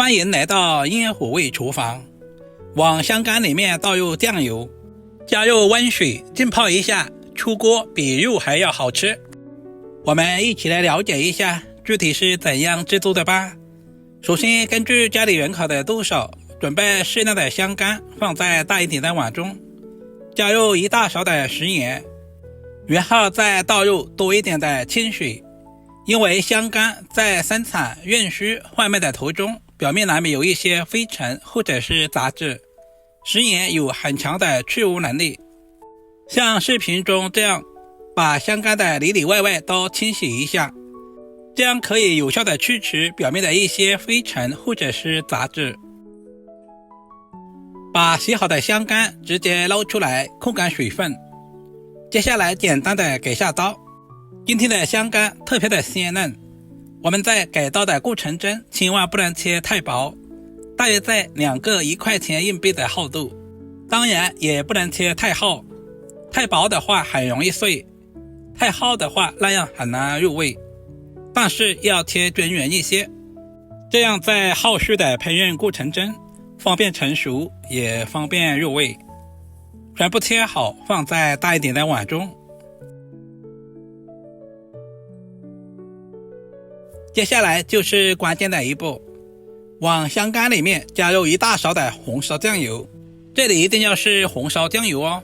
欢迎来到烟火味厨房。往香干里面倒入酱油，加入温水浸泡一下，出锅比肉还要好吃。我们一起来了解一下具体是怎样制作的吧。首先根据家里人口的多少，准备适量的香干放在大一点的碗中，加入1大勺的食盐，然后再倒入多一点的清水。因为香干在生产、运输、贩卖的途中，表面难免有一些灰尘或者是杂质，食盐有很强的去污能力。像视频中这样，把香干的里里外外都清洗一下，这样可以有效的去除表面的一些灰尘或者是杂质。把洗好的香干直接捞出来控干水分，接下来简单的给下刀。今天的香干特别的鲜嫩，我们在给刀的过程中千万不能切太薄，大约在2个1块钱硬币的厚度，当然也不能切太厚，太薄的话很容易碎，太厚的话那样很难入味，但是要切均匀一些，这样在后续的烹饪过程中方便成熟也方便入味。全部切好放在大一点的碗中。接下来就是关键的一步，往香干里面加入1大勺的红烧酱油，这里一定要是红烧酱油哦。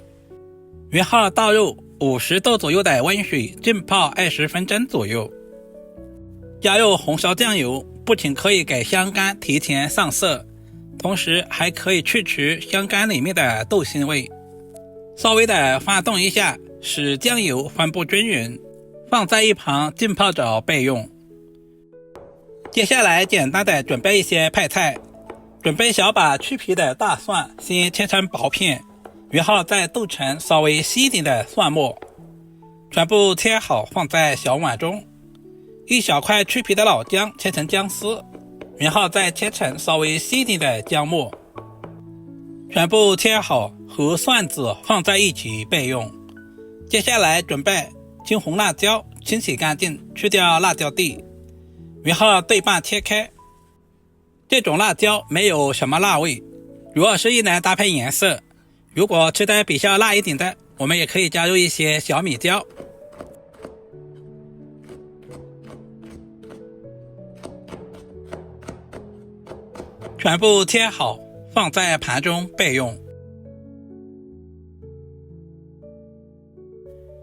然后倒入50度左右的温水浸泡20分钟左右。加入红烧酱油不仅可以给香干提前上色，同时还可以去除香干里面的豆腥味。稍微的翻动一下，使酱油分布均匀，放在一旁浸泡着备用。接下来简单的准备一些配菜，准备小把去皮的大蒜先切成薄片，然后再剁成稍微细一点的蒜末，全部切好放在小碗中。1小块去皮的老姜切成姜丝，然后再切成稍微细一点的姜末，全部切好和蒜子放在一起备用。接下来准备青红辣椒，清洗干净，去掉辣椒蒂，然后对半切开。这种辣椒没有什么辣味，主要是用来搭配颜色。如果吃得比较辣一点的，我们也可以加入一些小米椒。全部切好放在盘中备用。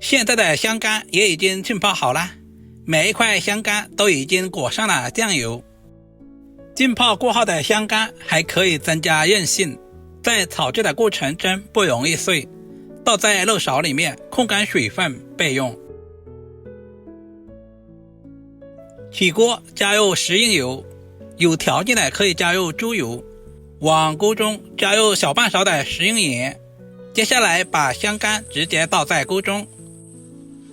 现在的香干也已经浸泡好了，每一块香干都已经裹上了酱油。浸泡过后的香干还可以增加韧性，在炒制的过程中不容易碎，倒在肉勺里面控干水分备用。起锅加入食用油，有条件的可以加入猪油，往锅中加入小半勺的食用盐。接下来把香干直接倒在锅中，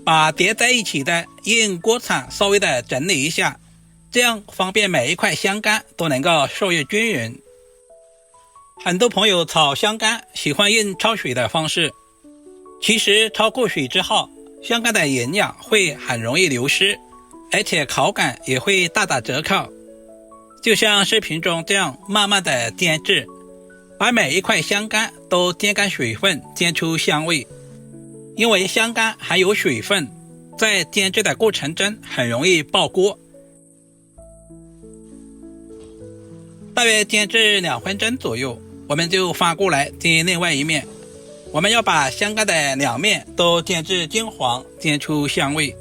把叠在一起的用锅铲稍微的整理一下，这样方便每一块香干都能够受热均匀。很多朋友炒香干喜欢用焯水的方式，其实焯过水之后，香干的营养会很容易流失，而且口感也会大打折扣。就像视频中这样慢慢的煎制，把每一块香干都煎干水分，煎出香味。因为香干含有水分，在煎制的过程中很容易爆锅。大约煎制2分钟左右，我们就翻过来煎另外一面。我们要把香干的2面都煎至金黄，煎出香味。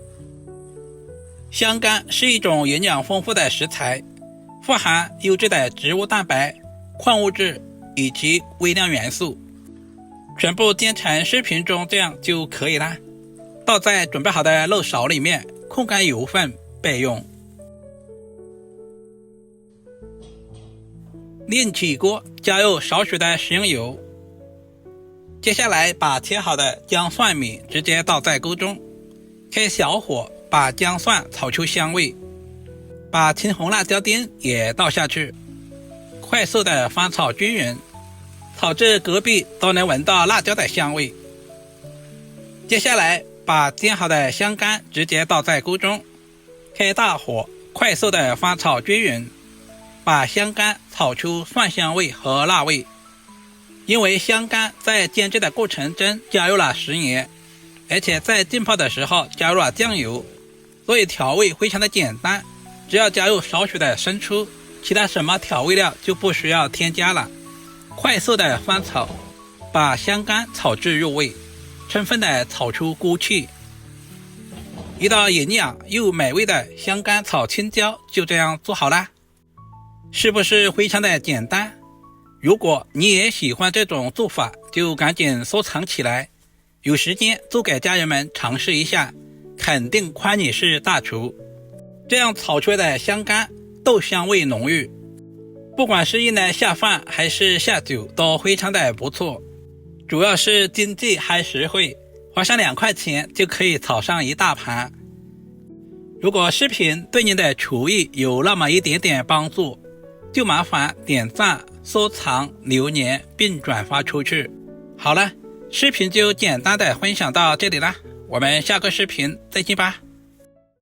香干是一种营养丰富的食材，富含优质的植物蛋白、矿物质以及微量元素。全部煎成视频中这样就可以啦，倒在准备好的肉勺里面控干油分备用。另起锅加入少许的食用油，接下来把切好的姜蒜米直接倒在锅中，开小火把姜蒜炒出香味，把青红辣椒丁也倒下去，快速的翻炒均匀，炒至隔壁都能闻到辣椒的香味。接下来把煎好的香干直接倒在锅中，开大火快速的翻炒均匀，把香干炒出蒜香味和辣味。因为香干在煎制的过程中加入了食盐，而且在浸泡的时候加入了酱油，所以调味非常的简单，只要加入少许的生抽，其他什么调味料就不需要添加了。快速的翻炒，把香干炒至入味，充分的炒出锅气。一道营养又美味的香干炒青椒就这样做好啦，是不是非常的简单？如果你也喜欢这种做法，就赶紧收藏起来，有时间做给家人们尝试一下，肯定夸你是大厨。这样炒出来的香干豆香味浓郁，不管是用来下饭还是下酒都非常的不错，主要是经济还实惠，花上2块钱就可以炒上一大盘。如果视频对您的厨艺有那么一点点帮助，就麻烦点赞、收藏、留言并转发出去。好了，视频就简单的分享到这里啦，我们下个视频再见吧。